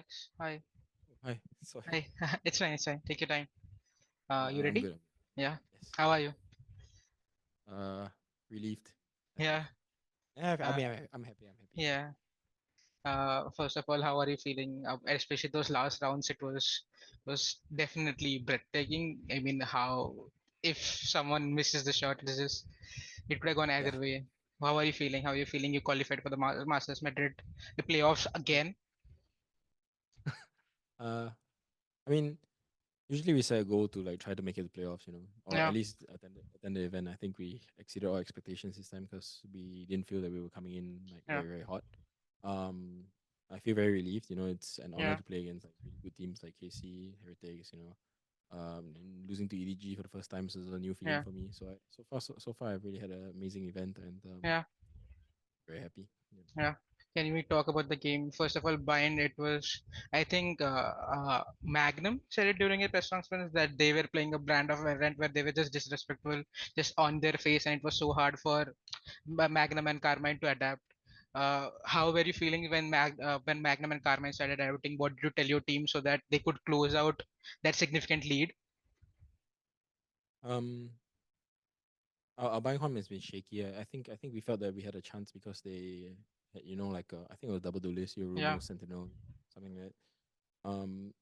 Alex. Hi. Hi, sorry. Hi. It's fine. It's fine. Take your time. You I'm ready? good. Yeah. Yes. How are you? Uh, relieved, happy. Yeah. Yeah, I Uh, mean, I'm happy. I'm happy. yeah. First of all, how are you feeling? Especially those last rounds, it was definitely breathtaking. I mean, how if someone misses the shot, it could have gone Yeah. either way. How are you feeling? How are you feeling? You qualified for the Masters Madrid, the playoffs I, again. uh, I mean, usually we set a goal to like try to make it to playoffs, or at Yeah. least attend the event. I think we exceeded our expectations this time because we didn't feel that we were coming in like Yeah. very very hot. Um, I feel very relieved. It's an honor Yeah. to play against like really good teams like KC, Heretics. And losing to EDG for the first time is a new feeling Yeah. for me. So far I've really had an amazing event and Yeah. very happy. Yeah. Yeah. Can we talk about the game? First of all, Bind, it was, I think, Magnum said it during a press conference that they were playing a brand of event where they were just disrespectful, just on their face, and it was so hard for Magnum and Carmine to adapt. How were you feeling when when Magnum and Carmine started adapting? What did you tell your team so that they could close out that significant lead? Um, our buying home has been shaky. I think we felt that we had a chance because they had, like I think it was double duelist, Yeah, Yorumo, Sentinel, something like that.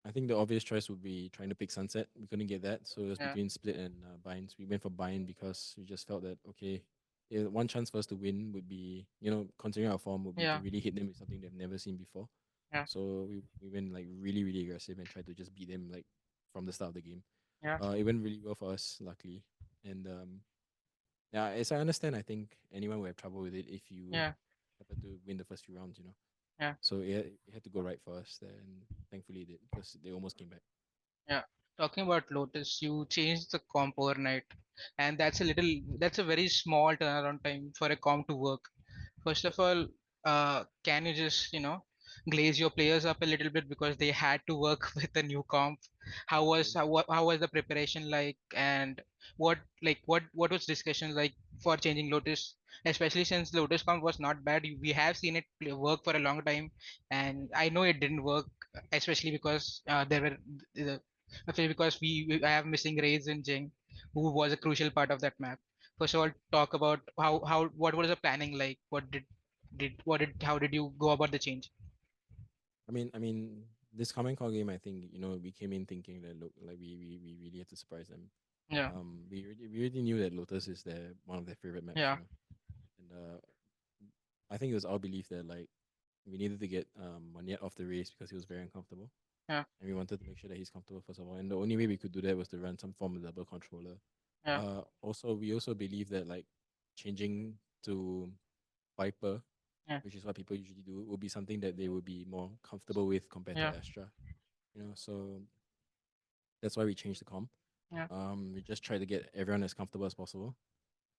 I think the obvious choice would be trying to pick Sunset. We couldn't get that, so it was yeah, between Split and Binds. We went for Bind because we just felt that okay, one chance for us to win would be, considering our form, would be to yeah, really hit them with something they've never seen before. yeah, So we went like really really aggressive and tried to just beat them like from the start of the game. yeah, It went really well for us, luckily, and yeah, as I understand, I think anyone will have trouble with it if you yeah, happen to win the first few rounds. yeah. So it had to go right for us there, and thankfully it did because they almost came back. Yeah, talking about Lotus, you changed the comp overnight, and that's a very small turnaround time for a comp to work. First Yep. of all, can you just, glaze your players up a little bit because they had to work with the new comp? How was the preparation like, and what was discussion like for changing Lotus, especially since Lotus comp was not bad. We have seen it work for a long time, and I know it didn't work, especially because there were actually, because we I have missing Rays and Jing, who was a crucial part of that map. First of all, talk about how what was the planning like? How did you go about the change? I mean, this Karmine Corp game, I think we came in thinking that look like we really had to surprise them. Yeah, We already knew that Lotus is one of their favorite maps, yeah, and I think it was our belief that like we needed to get Monet off the race because he was very uncomfortable, yeah, and we wanted to make sure that he's comfortable first of all. And the only way we could do that was to run some form of double controller. yeah, Also, we also believe that like changing to Viper, yeah, which is what people usually do, will be something that they will be more comfortable with compared to yeah, Astra. So that's why we changed the comp. yeah, We just try to get everyone as comfortable as possible.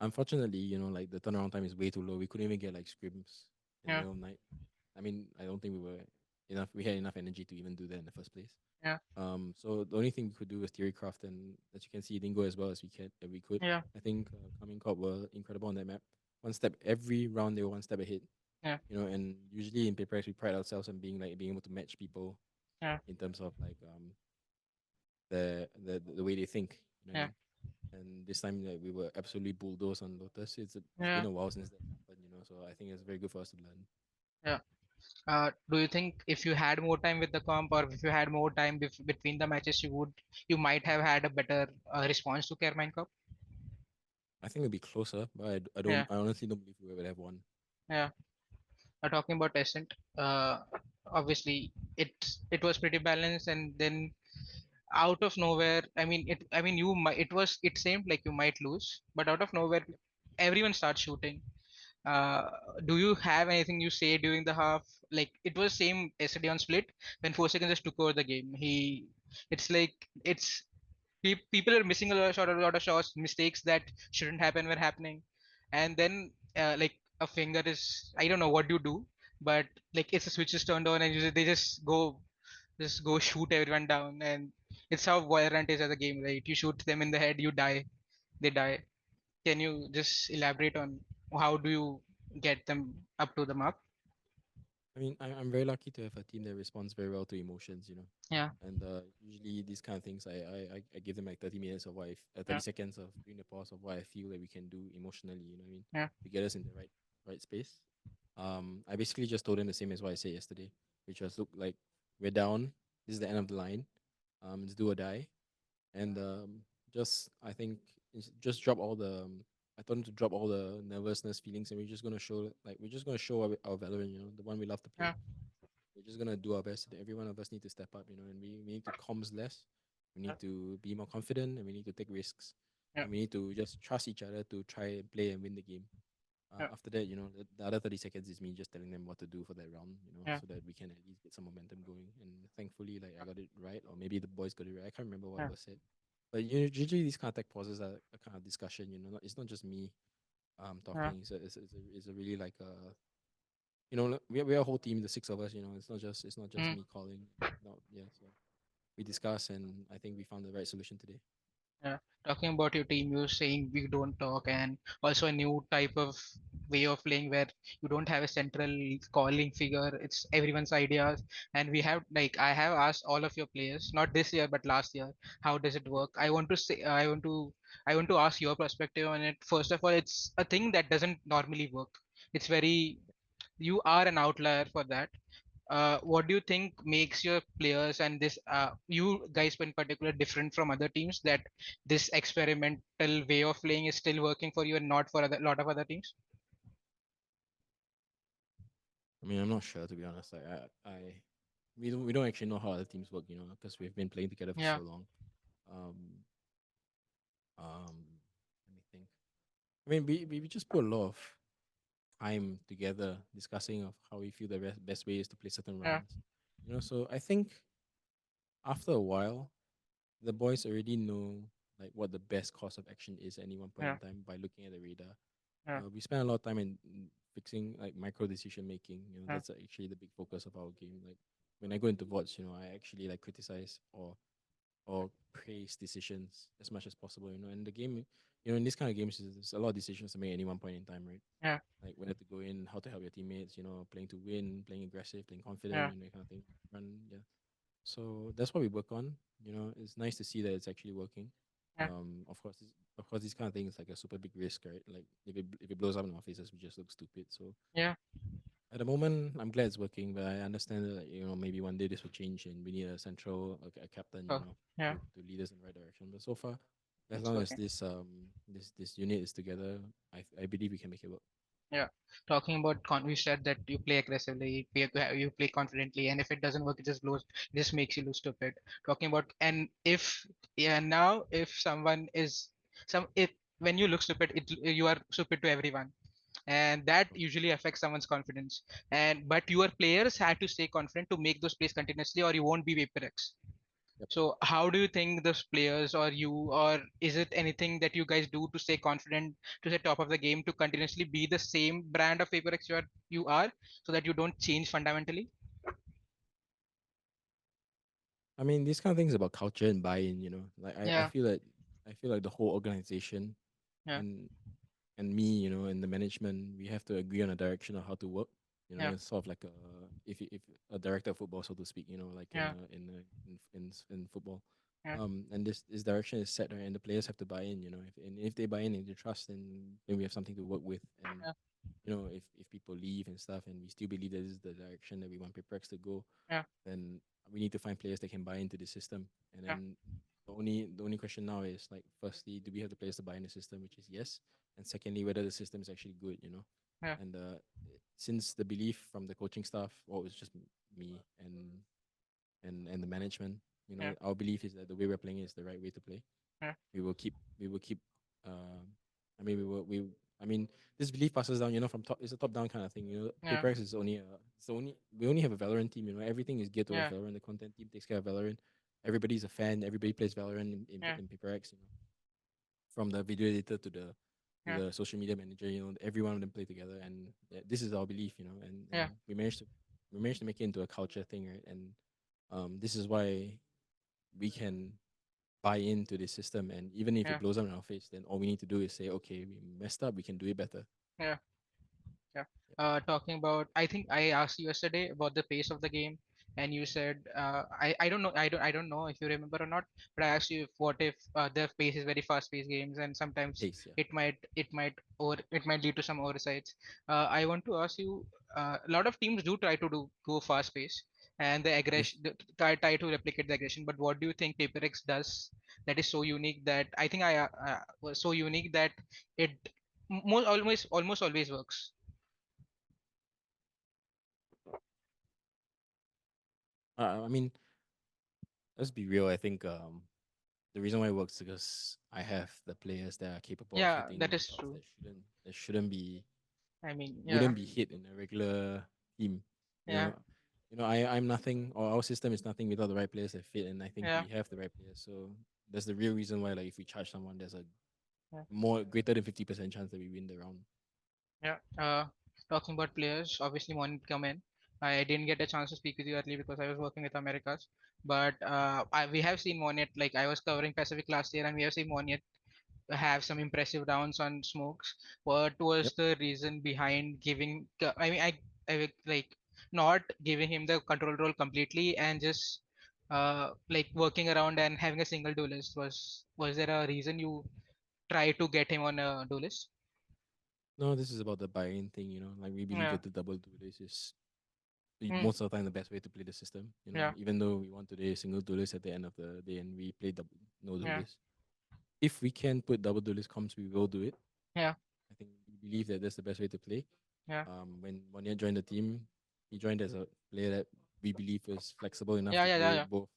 Unfortunately, like the turnaround time is way too low. We couldn't even get like scrims in the yeah, middle of the night. I mean, I don't think we had enough energy to even do that in the first place. yeah, So the only thing we could do was theorycraft, and as you can see, it didn't go as well as we could. yeah, I think Karmine Corp were incredible on that map. One step every round, they were one step ahead. yeah, And usually in paperrex we pride ourselves on being able to match people yeah, in terms of like the way they think. You know what I yeah, mean? And this time like, we were absolutely bulldozed on Lotus. It's been yeah, a while since that happened. So I think it's very good for us to learn. yeah. Do you think if you had more time with the comp, or if you had more time between the matches, you might have had a better response to Carmine Cup? I think it'll be closer, but Yeah, I honestly don't believe we would have won. yeah. Talking about Ascent, obviously it was pretty balanced, and then out of nowhere, I mean you might it seemed like you might lose, but out of nowhere everyone starts shooting. uh do you have anything you say during the half? Like, it was same yesterday on Split when 4 seconds just took over the game. It's like it's people are missing a lot of shots. Mistakes that shouldn't happen were happening, and then like a finger is, I don't know what you do, but like it's a switch is turned on and they just go shoot everyone down. And it's how Valorant is as a game, right? You shoot them in the head, you die, they die. Can you just elaborate on how do you get them up to the mark? I mean, I'm very lucky to have a team that responds very well to emotions, Yeah, And usually these kind of things, I give them like 30 minutes of 30 yeah, seconds of doing the pause of what I feel that we can do emotionally. You know what I mean? yeah, To get us in the right space. I basically just told them the same as what I said yesterday, which was look like we're down. This is the end of the line. It's do or die, and just I think just drop all the. I told them to drop all the nervousness feelings, and we're just gonna show our Valorant, the one we love to play. yeah, We're just gonna do our best. Every one of us need to step up, and we need to comms less. We yeah, need to be more confident, and we need to take risks, yeah, and we need to just trust each other to try and play and win the game. yeah, After that, the other 30 seconds is me just telling them what to do for that round, yeah, so that we can at least get some momentum going. And thankfully, like I got it right, or maybe the boys got it right. I can't remember what yeah, was said, but usually these kind of tech pauses are a kind of discussion. It's not just me yeah, talking. It's a really like we're a whole team, the six of us. It's not just mm, me calling. No, yeah. So we discuss, and I think we found the right solution today. yeah. Talking about your team, you're saying we don't talk, and also a new type of way of playing where you don't have a central calling figure. It's everyone's ideas, and we have like I have asked all of your players, not this year but last year, how does it Yep. work? I want to ask your perspective on it. First of all, it's a thing that doesn't normally work. It's very you are an outlier for that. What do you think makes your players and this you guys in particular different from other teams that this experimental way of playing is still working for you and not for a lot of other teams? I mean, I'm not sure to be honest. Like we don't actually know how other teams work, because we've been playing together for Yeah, so long. Um, um, Let me think. I mean, we just put a lot of time together discussing of how we feel the best way is to play certain yeah, rounds. So I think after a while, the boys already know like what the best course of action is at any one point yeah, in time by looking at the radar. yeah, We spend a lot of time in fixing like micro decision making. yeah, That's actually the big focus of our game. Like when I go into VODs, I actually like criticize or praise decisions as much as possible. And the game, in this kind of games, there's a lot of decisions to make at any one point in time, right? yeah, Like whether to go in, how to help your teammates, playing to win, playing aggressive, playing confident, yeah, and that kind of thing. Run, yeah. So that's what we work on. It's nice to see that it's actually working. yeah, Of course, these kind of things like a super big risk, right? Like if it blows up in our faces, we just look stupid. So yeah. at the moment, I'm glad it's working, but I understand that maybe one day this will change and we need a central a captain, Oh, yeah, to lead us in the right direction. But so far, as it's long as working. this unit is together, I believe we can make it work. Yeah, talking about you said that you play aggressively, you play confidently, and if it doesn't work, it just makes you look stupid. Talking about and if yeah now if someone is some if when you look stupid, you are stupid to everyone, and that usually affects someone's confidence. And but your players had to stay confident to make those plays continuously, or you won't be paperrex. Yep. So how do you think those players or you or is it anything that you guys do to stay confident to stay top of the game to continuously be the same brand of paperx you are so that you don't change fundamentally? I mean, these kind of things about culture and buy-in. Like I Yeah, feel like the whole organization yeah, and and me, and the management, we have to agree on a direction of how to work. yeah, It's sort of like if a director of football, so to speak. Like yeah, in football, yeah, and this direction is set, right, and the players have to buy in. If they buy in and they trust, then we have something to work with. And yeah, if people leave and stuff, and we still believe that this is the direction that we want Piprex to go, yeah, then we need to find players that can buy into the system. And yeah, then the only question now is like, firstly, do we have the players to buy in the system, which is yes, and secondly, whether the system is actually good. yeah, And since the belief from the coaching staff, well, it was just me and the management, yeah, our belief is that the way we're playing is the right way to play. yeah, We will keep um I mean we I mean this belief passes down, from top. It's a top down kind of thing. yeah, PaperX is only it's only we only have a Valorant team. Everything is geared towards yeah, Valorant. The content team takes care of Valorant. Everybody's a fan. Everybody plays Valorant yeah, in PaperX. From the video editor to yeah, the social media manager. Every one of them play together, and this is our belief. And yeah, we managed to make it into a culture thing, right? And this is why we can buy into the system. And even if it yeah, blows up in our face, then all we need to do is say, okay, we messed up, we can do it better. yeah. Yeah. Talking about, I think I asked you yesterday about the pace of the game, and you said, I don't know, I don't know if you remember or not, but I asked you if, what if the pace is very fast-paced games, and sometimes Pace, yeah. it might lead to some oversights. I want to ask you, a lot of teams do try to go fast pace and the Yes. aggression, try to replicate the aggression. But what do you think PaperX does that is so unique that I think I was so unique that it most almost always works. I mean, let's be real. I think the reason why it works is because I have the players that are capable of Yeah, that hitting is shots true. that shouldn't be I mean, yeah, wouldn't be hit in a regular team. You yeah, know, I'm nothing, or our system is nothing without the right players that fit, and I think yeah, we have the right players. So that's the real reason why, like, if we charge someone, there's a yeah, more greater than 50% chance that we win the round. yeah. Talking about players, obviously one come in. I didn't get a chance to speak with you early because I was working with Americas. But we have seen Monyet, like I was covering Pacific last year, and we have seen Monyet have some impressive rounds on smokes. What Yep. was the reason behind giving? I mean, I like not giving him the control role completely and just like working around and having a single duelist. Was there a reason you try to get him on a duelist? No, this is about the buy-in thing. Like, we believe Yeah. that the double duelist is Mm, most of the time the best way to play the system. yeah. Even though we want to play single duelist at the end of the day and we play double no Yeah. duelist. If we can put double duelist comps, we will do it. Yeah. I think we believe that that's the best way to play. Yeah. When Monia joined the team, he joined as a player that we believe is flexible enough Yeah. to Yeah. Yeah. play Yeah. both,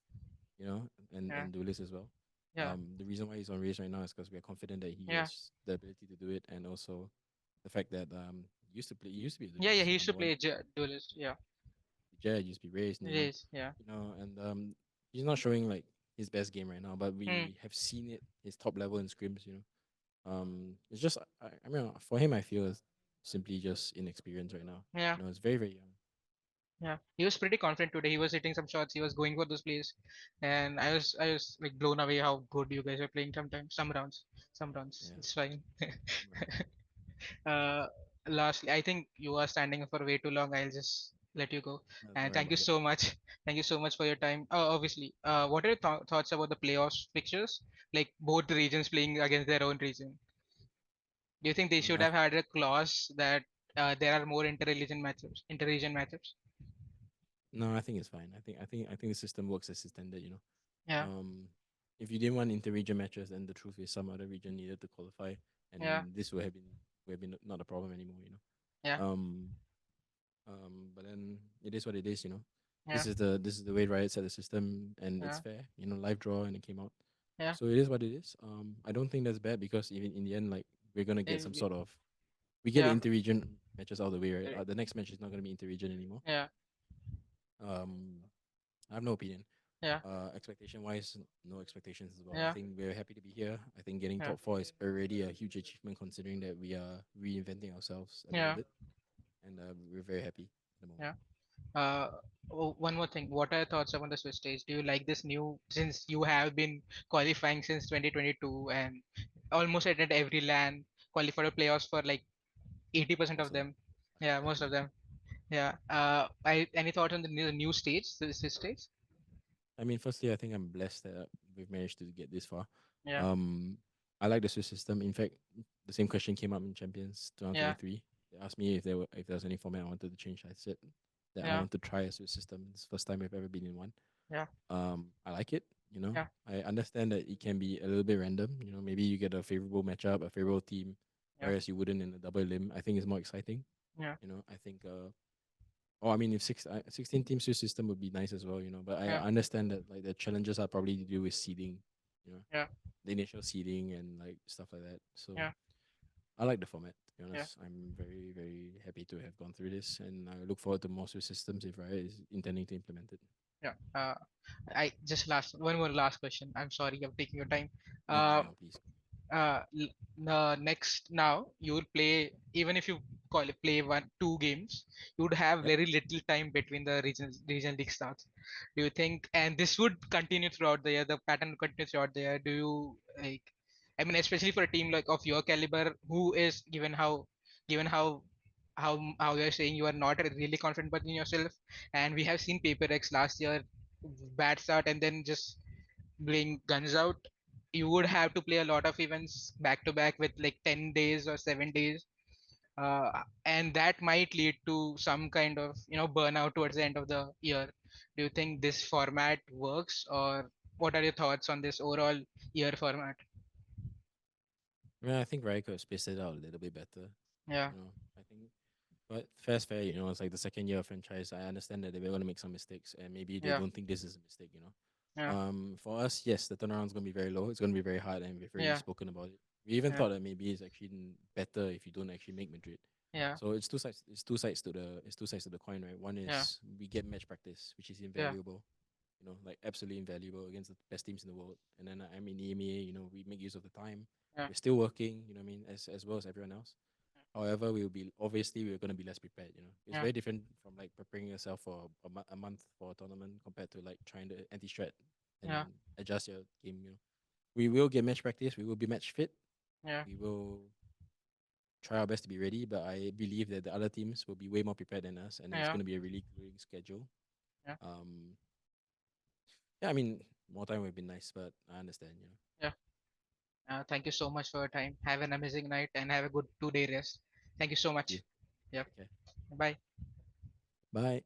and Yeah. duelist as well. Yeah. The reason why he's on race right now is because we are confident that he Yeah. has the ability to do it, and also the fact that he used to be a Yeah. Yeah. duelist He used to number one. play duelist. Yeah. Jed used to be raised It Nemo, is. Yeah. and he's not showing like his best game right now, but Hmm. we have seen it his top level in scrims. It's just I mean, for him, I feel it's simply just inexperience right now. Yeah. It's very very young. Yeah, he was pretty confident today. He was hitting some shots. He was going for those plays, and I was like blown away how good you guys are playing. Sometimes, some runs. Yeah, It's fine. some runs. uh, Lastly, I think you are standing for way too long. I'll just let you go. Don't And worry thank you about it. so much. Thank you so much for your time. Obviously, what are your thoughts about the playoffs fixtures? Like both regions playing against their own region. Do you think they I mean, should have had a clause that there are more inter-region matchups? no, I think it's fine. I think the system works as intended. Yeah, Um, if you didn't want inter-region matches, then the truth is some other region needed to qualify, yeah, and this would have been not a problem anymore. yeah, Um, but then it is what it is. yeah, This is the way Riot set the system, and it's yeah. fair. Live draw, and it came out. Yeah, So it is what it is. I don't think that's bad because even in the end, like, we're gonna get some sort of we get the yeah, inter-region matches out of the way, right? uh, The next match is not gonna be inter-region anymore. yeah, Um, I have no opinion. yeah, Expectation wise, no expectations as well. I yeah, think we're happy to be here. I think getting yeah, top four is already a huge achievement considering that we are reinventing ourselves a little yeah, bit, and we're very happy at the moment. yeah. Uh, One more thing. What are your thoughts about the Swiss stage? Do you like this new, since you have been qualifying since 2022 and almost attended every LAN, qualified for playoffs for like 80% Most of of them, them? Yeah, most of actually. them. Yeah. Any thoughts on the new stage, the Swiss stage? I mean, firstly, I think I'm blessed that we've managed to get this far. Yeah, Um, I like the Swiss system. In fact, the same question came up in Champions yeah, 2023. They asked me if there was any format I wanted to change. I said that I yeah, want to try a Swiss system. It's the first time we've ever been in one. yeah, I like it. yeah, I understand that it can be a little bit random. Maybe you get a favorable matchup, a favorable team, yeah, whereas you wouldn't in a double limb. I think it's more exciting. yeah, I think Oh, I mean, if 16 team Swiss system would be nice as well, But I yeah, understand that, like, the challenges are probably to do with seeding, you know, yeah, the initial seeding and like stuff like that. So yeah, I like the format. To be yeah, honest, I'm very very happy to have gone through this, and I look forward to more Swiss systems if Riot is intending to implement it. yeah. I just last one more last question. I'm sorry, I'm taking your time. No, carry Uh, on, please. Next now you will play, even if you play one two games, you would have Yep. very little time between the regional league starts. Do you think, and this would continue throughout the year, the pattern would continue throughout the year? Do you like, I mean, especially for a team like of your caliber, who is given how how you're saying you are not really confident but in yourself, and we have seen paperrex last year, bad start and then just blowing guns out. You would have to play a lot of events back to back with like 10 days or 7 days, and that might lead to some kind of burnout towards the end of the year. Do you think this format works, or what are your thoughts on this overall year format? I mean, I think Riot could have spaced it out a little bit better. Yeah, I think, but fair's fair. It's like the second year of franchise. I understand that they were going to make some mistakes, and maybe they yeah, don't think this is a mistake. yeah, For us, yes, the turnaround is going to be very low. It's going to be very hard, and we've already yeah, spoken about it. We even yeah, thought that maybe it's actually better if you don't actually make Madrid. yeah, So it's two sides. It's two sides to the coin, right? One yeah, is we get match practice, which is yeah, invaluable. Like absolutely invaluable against the best teams in the world. And then I'm in EMEA. We make use of the time. yeah, We're still working. You know what I mean, as well as everyone else. However, we're going to be less prepared. It's yeah, very different from like preparing yourself for a month for a tournament compared to like trying to anti-strat yeah, and adjust your game. We will get match practice. We will be match fit. yeah, We will try our best to be ready, but I believe that the other teams will be way more prepared than us, and it's yeah, going to be a really grueling schedule. yeah, Um, yeah, I mean, more time would be nice, but I understand. yeah. Thank you so much for your time. Have an amazing night and have a good 2 day rest. Thank you so Thank you. much. Yep. Okay. Bye. Bye.